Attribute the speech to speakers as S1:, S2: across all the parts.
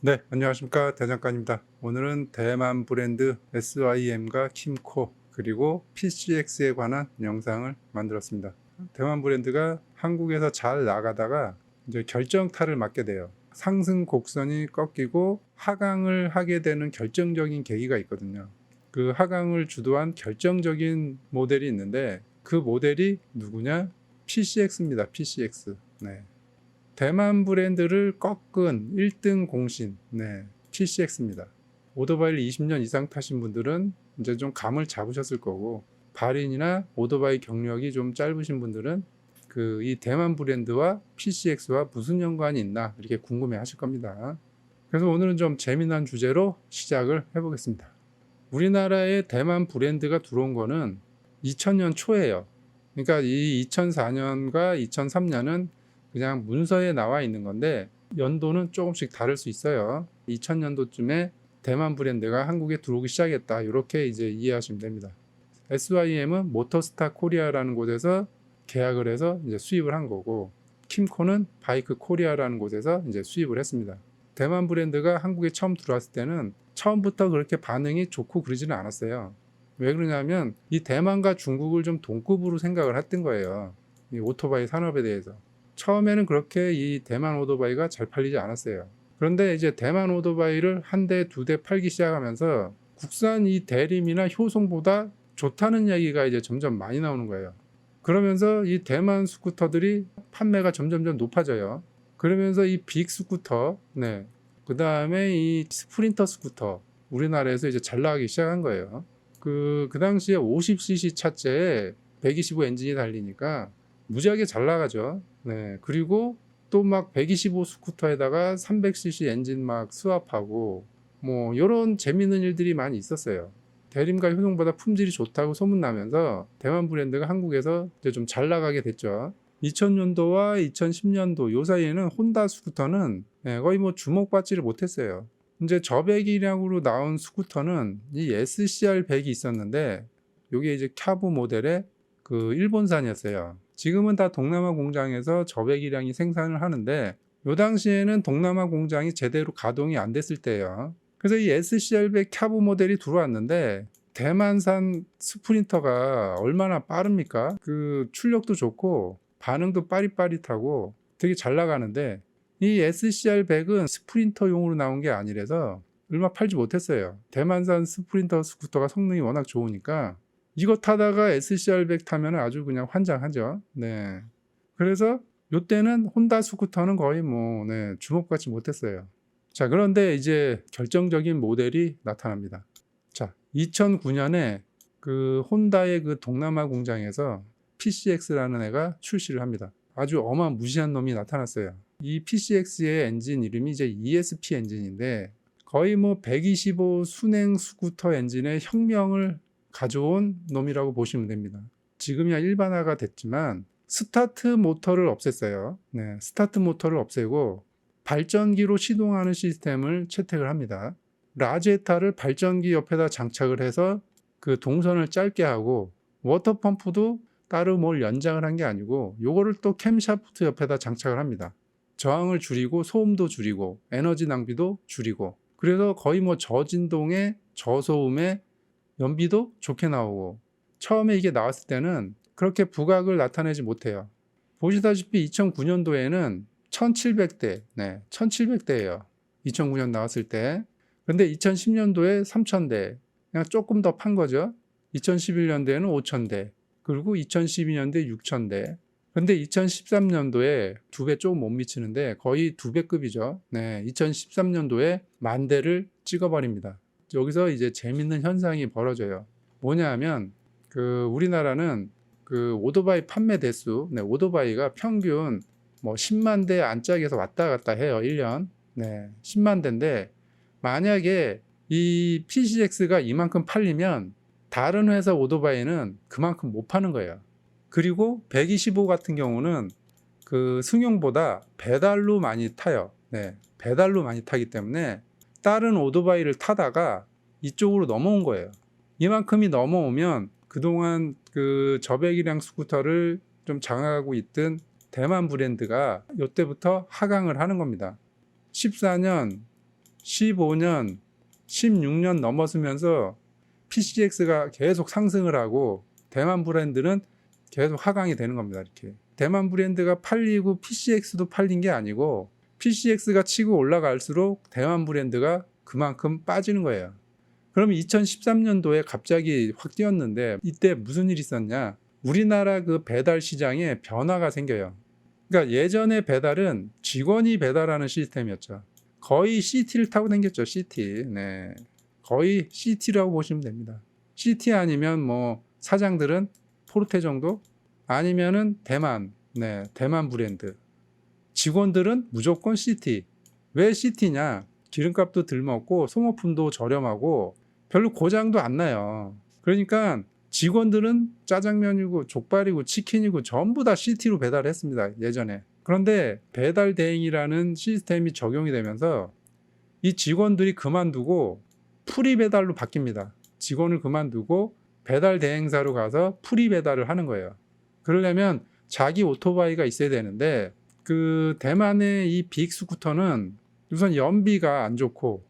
S1: 네, 안녕하십니까. 대장간입니다. 오늘은 대만 브랜드 SYM과 킴코 그리고 PCX에 관한 영상을 만들었습니다. 대만 브랜드가 한국에서 잘 나가다가 이제 결정타를 맞게 돼요. 상승 곡선이 꺾이고 하강을 하게 되는 결정적인 계기가 있거든요. 그 하강을 주도한 결정적인 모델이 있는데 그 모델이 누구냐? PCX입니다. PCX. 네. 대만 브랜드를 꺾은 1등 공신, 네, PCX입니다. 오토바이를 20년 이상 타신 분들은 이제 좀 감을 잡으셨을 거고, 발인이나 오토바이 경력이 좀 짧으신 분들은 이 대만 브랜드와 PCX와 무슨 연관이 있나 이렇게 궁금해 하실 겁니다. 그래서 오늘은 좀 재미난 주제로 시작을 해보겠습니다. 우리나라에 대만 브랜드가 들어온 거는 2000년 초예요. 그러니까 이 2004년과 2003년은 그냥 문서에 나와 있는 건데 연도는 조금씩 다를 수 있어요. 2000년도쯤에 대만 브랜드가 한국에 들어오기 시작했다. 이렇게 이제 이해하시면 됩니다. SYM은 모터스타 코리아라는 곳에서 계약을 해서 이제 수입을 한 거고, 킴코는 바이크 코리아라는 곳에서 이제 수입을 했습니다. 대만 브랜드가 한국에 처음 들어왔을 때는 처음부터 그렇게 반응이 좋고 그러지는 않았어요. 왜 그러냐면 이 대만과 중국을 좀 동급으로 생각을 했던 거예요. 이 오토바이 산업에 대해서. 처음에는 그렇게 이 대만 오토바이가 잘 팔리지 않았어요. 그런데 이제 대만 오토바이를 한 대, 두 대 팔기 시작하면서 국산 이 대림이나 효성보다 좋다는 이야기가 이제 점점 많이 나오는 거예요. 그러면서 이 대만 스쿠터들이 판매가 점점점 높아져요. 그러면서 이 빅 스쿠터, 네, 그 다음에 이 스프린터 스쿠터, 우리나라에서 이제 잘 나가기 시작한 거예요. 그 당시에 50cc 차체에 125 엔진이 달리니까 무지하게 잘 나가죠. 네, 그리고 또 막 125 스쿠터에다가 300cc 엔진 막 스왑하고 뭐 이런 재밌는 일들이 많이 있었어요. 대림과 효성보다 품질이 좋다고 소문나면서 대만 브랜드가 한국에서 이제 좀 잘 나가게 됐죠. 2000년도와 2010년도 요 사이에는 혼다 스쿠터는 거의 뭐 주목받지를 못했어요. 이제 저배기량으로 나온 스쿠터는 이 SCR100이 있었는데 이게 이제 캬브 모델의 그 일본산이었어요. 지금은 다 동남아 공장에서 저배기량이 생산을 하는데 요 당시에는 동남아 공장이 제대로 가동이 안 됐을 때예요. 그래서 이 SCR100 캬브 모델이 들어왔는데 대만산 스프린터가 얼마나 빠릅니까? 그 출력도 좋고 반응도 빠릿빠릿하고 되게 잘 나가는데 이 SCR100은 스프린터용으로 나온 게 아니라서 얼마 팔지 못했어요. 대만산 스프린터 스쿠터가 성능이 워낙 좋으니까 이거 타다가 SCR100 타면 아주 그냥 환장하죠. 네. 그래서 요때는 혼다 스쿠터는 거의 뭐 주목받지 못했어요. 자, 그런데 이제 결정적인 모델이 나타납니다. 자, 2009년에 그 혼다의 그 동남아 공장에서 PCX라는 애가 출시를 합니다. 아주 어마무시한 놈이 나타났어요. 이 PCX의 엔진 이름이 이제 ESP 엔진인데 거의 뭐 125 순행 스쿠터 엔진의 혁명을 가져온 놈이라고 보시면 됩니다. 지금이야 일반화가 됐지만 스타트 모터를 없앴어요. 네, 스타트 모터를 없애고 발전기로 시동하는 시스템을 채택을 합니다. 라제타를 발전기 옆에다 장착을 해서 그 동선을 짧게 하고 워터펌프도 따로 뭘 연장을 한 게 아니고 요거를 또 캠샤프트 옆에다 장착을 합니다. 저항을 줄이고 소음도 줄이고 에너지 낭비도 줄이고 그래서 거의 뭐 저진동에 저소음에 연비도 좋게 나오고 처음에 이게 나왔을 때는 그렇게 부각을 나타내지 못해요. 보시다시피 2009년도에는 1700대, 네, 1700대예요. 2009년 나왔을 때. 근데 2010년도에 3000대, 그냥 조금 더 판 거죠. 2011년도에는 5000대, 그리고 2012년도에 6000대. 근데 2013년도에 2배 조금 못 미치는데 거의 2배급이죠. 네, 2013년도에 10,000대를 찍어버립니다. 여기서 이제 재밌는 현상이 벌어져요. 뭐냐 하면 우리나라는 그 오토바이 판매 대수, 네, 오토바이가 평균 뭐 10만 대 안짝에서 왔다 갔다 해요. 1년. 네, 10만 대인데 만약에 이 PCX가 이만큼 팔리면 다른 회사 오토바이는 그만큼 못 파는 거예요. 그리고 125 같은 경우는 그 승용보다 배달로 많이 타요. 네, 배달로 많이 타기 때문에 다른 오토바이를 타다가 이쪽으로 넘어온 거예요. 이만큼이 넘어오면 그동안 그 저배기량 스쿠터를 좀 장악하고 있던 대만 브랜드가 이때부터 하강을 하는 겁니다. 14년, 15년, 16년 넘어서면서 PCX가 계속 상승을 하고 대만 브랜드는 계속 하강이 되는 겁니다. 이렇게 대만 브랜드가 팔리고 PCX도 팔린 게 아니고 PCX가 치고 올라갈수록 대만 브랜드가 그만큼 빠지는 거예요. 그러면 2013년도에 갑자기 확 뛰었는데 이때 무슨 일이 있었냐? 우리나라 그 배달 시장에 변화가 생겨요. 그러니까 예전에 배달은 직원이 배달하는 시스템이었죠. 거의 CT를 타고 다녔죠. CT. 네. 거의 CT라고 보시면 됩니다. CT 아니면 뭐 사장들은 포르테 정도? 아니면은 대만. 네. 대만 브랜드. 직원들은 무조건 CT. 왜 CT냐? 기름값도 덜 먹고 소모품도 저렴하고 별로 고장도 안 나요. 그러니까 직원들은 짜장면이고 족발이고 치킨이고 전부 다 CT로 배달했습니다. 예전에. 그런데 배달 대행이라는 시스템이 적용이 되면서 이 직원들이 그만두고 프리 배달로 바뀝니다. 직원을 그만두고 배달 대행사로 가서 프리 배달을 하는 거예요. 그러려면 자기 오토바이가 있어야 되는데 그 대만의 이 빅스쿠터는 우선 연비가 안 좋고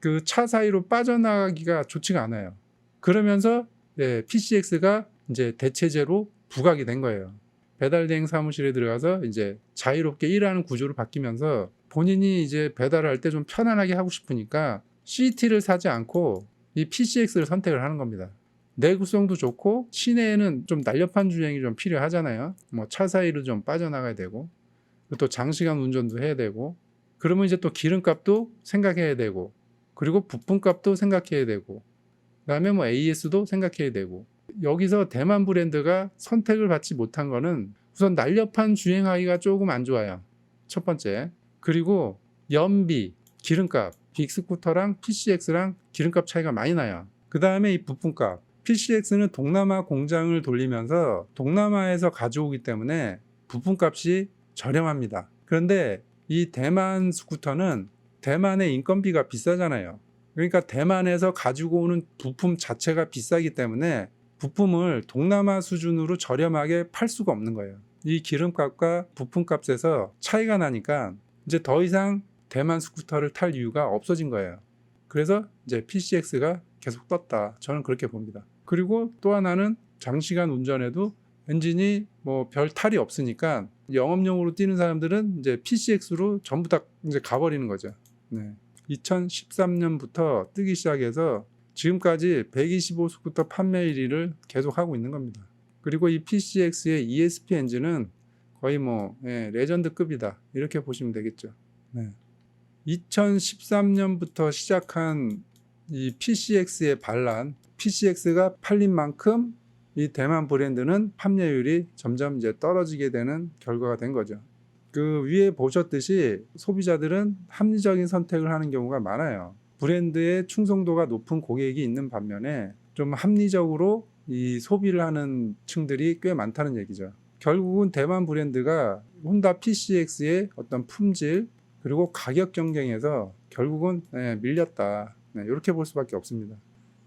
S1: 그 차 사이로 빠져나가기가 좋지가 않아요. 그러면서 PCX가 이제 대체제로 부각이 된 거예요. 배달 대행 사무실에 들어가서 이제 자유롭게 일하는 구조로 바뀌면서 본인이 이제 배달을 할 때 좀 편안하게 하고 싶으니까 CT를 사지 않고 이 PCX를 선택을 하는 겁니다. 내구성도 좋고 시내에는 좀 날렵한 주행이 좀 필요하잖아요. 뭐 차 사이로 좀 빠져나가야 되고 또 장시간 운전도 해야 되고 그러면 이제 또 기름값도 생각해야 되고 그리고 부품값도 생각해야 되고 그다음에 뭐 AS도 생각해야 되고 여기서 대만 브랜드가 선택을 받지 못한 거는 우선 날렵한 주행하기가 조금 안 좋아요. 첫 번째. 그리고 연비, 기름값, 빅스쿠터랑 PCX랑 기름값 차이가 많이 나요. 그 다음에 이 부품값. PCX는 동남아 공장을 돌리면서 동남아에서 가져오기 때문에 부품값이 저렴합니다. 그런데 이 대만 스쿠터는 대만의 인건비가 비싸잖아요. 그러니까 대만에서 가지고 오는 부품 자체가 비싸기 때문에 부품을 동남아 수준으로 저렴하게 팔 수가 없는 거예요. 이 기름값과 부품값에서 차이가 나니까 이제 더 이상 대만 스쿠터를 탈 이유가 없어진 거예요. 그래서 이제 PCX가 계속 떴다. 저는 그렇게 봅니다. 그리고 또 하나는 장시간 운전해도 엔진이 뭐 별 탈이 없으니까 영업용으로 뛰는 사람들은 이제 PCX로 전부 다 이제 가버리는 거죠. 네. 2013년부터 뜨기 시작해서 지금까지 125 스쿠터 판매 1위를 계속 하고 있는 겁니다. 그리고 이 PCX의 ESP 엔진은 거의 뭐 레전드급이다. 이렇게 보시면 되겠죠. 네. 2013년부터 시작한 이 PCX의 반란, PCX가 팔린 만큼 이 대만 브랜드는 판매율이 점점 이제 떨어지게 되는 결과가 된 거죠. 그 위에 보셨듯이 소비자들은 합리적인 선택을 하는 경우가 많아요. 브랜드의 충성도가 높은 고객이 있는 반면에 좀 합리적으로 이 소비를 하는 층들이 꽤 많다는 얘기죠. 결국은 대만 브랜드가 혼다 PCX의 어떤 품질 그리고 가격 경쟁에서 결국은 밀렸다. 이렇게 볼 수밖에 없습니다.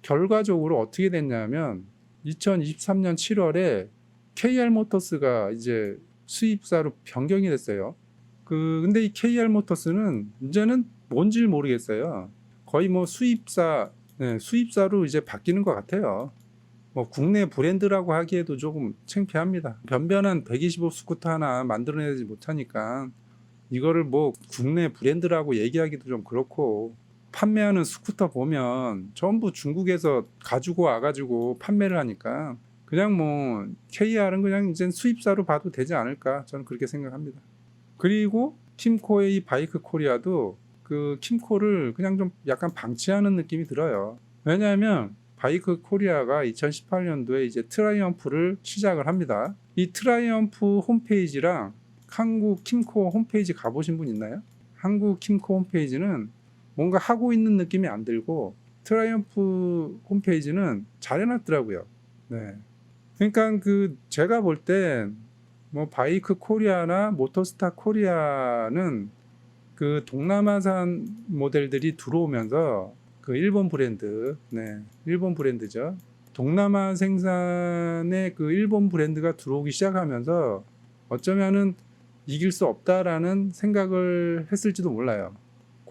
S1: 결과적으로 어떻게 됐냐면 2023년 7월에 KR모터스가 이제 수입사로 변경이 됐어요. 근데 이 KR모터스는 이제는 뭔지 모르겠어요. 거의 뭐 수입사로 이제 바뀌는 것 같아요. 뭐 국내 브랜드라고 하기에도 조금 창피합니다. 변변한 125 스쿠터 하나 만들어내지 못하니까 이거를 뭐 국내 브랜드라고 얘기하기도 좀 그렇고 판매하는 스쿠터 보면 전부 중국에서 가지고 와가지고 판매를 하니까 그냥 뭐 KR은 그냥 이제 수입사로 봐도 되지 않을까 저는 그렇게 생각합니다. 그리고 킴코의 이 바이크 코리아도 그 킴코를 그냥 좀 약간 방치하는 느낌이 들어요. 왜냐하면 바이크 코리아가 2018년도에 이제 트라이엄프를 시작을 합니다. 이 트라이엄프 홈페이지랑 한국 킴코 홈페이지 가보신 분 있나요? 한국 킴코 홈페이지는 뭔가 하고 있는 느낌이 안 들고 트라이엄프 홈페이지는 잘 해놨더라고요. 네. 그러니까 그 제가 볼 땐 뭐 바이크 코리아나 모터스타 코리아는 그 동남아산 모델들이 들어오면서 그 일본 브랜드, 일본 브랜드죠. 동남아 생산의 그 일본 브랜드가 들어오기 시작하면서 어쩌면은 이길 수 없다라는 생각을 했을지도 몰라요.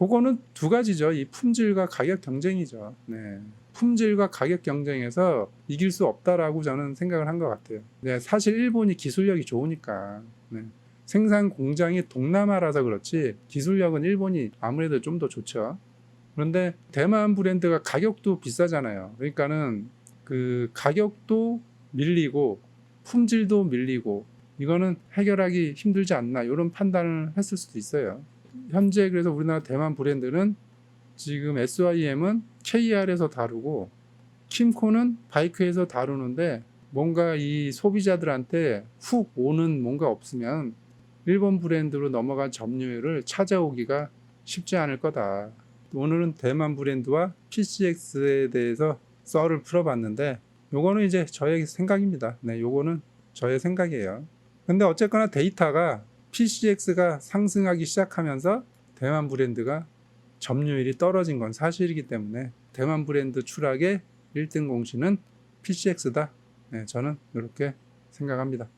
S1: 그거는 두 가지죠. 이 품질과 가격 경쟁이죠. 네. 품질과 가격 경쟁에서 이길 수 없다라고 저는 생각을 한 것 같아요. 네, 사실 일본이 기술력이 좋으니까 네. 생산 공장이 동남아라서 그렇지 기술력은 일본이 아무래도 좀 더 좋죠. 그런데 대만 브랜드가 가격도 비싸잖아요. 그러니까는 그 가격도 밀리고 품질도 밀리고 이거는 해결하기 힘들지 않나 이런 판단을 했을 수도 있어요. 현재 그래서 우리나라 대만 브랜드는 지금 SYM은 KR에서 다루고 킴코는 바이크에서 다루는데 뭔가 이 소비자들한테 훅 오는 뭔가 없으면 일본 브랜드로 넘어간 점유율을 찾아오기가 쉽지 않을 거다. 오늘은 대만 브랜드와 PCX에 대해서 썰을 풀어봤는데 요거는 이제 저의 생각입니다. 네, 요거는 저의 생각이에요. 근데 어쨌거나 데이터가 PCX가 상승하기 시작하면서 대만 브랜드가 점유율이 떨어진 건 사실이기 때문에 대만 브랜드 추락의 1등 공신은 PCX다. 네, 저는 이렇게 생각합니다.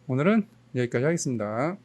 S1: 오늘은 여기까지 하겠습니다.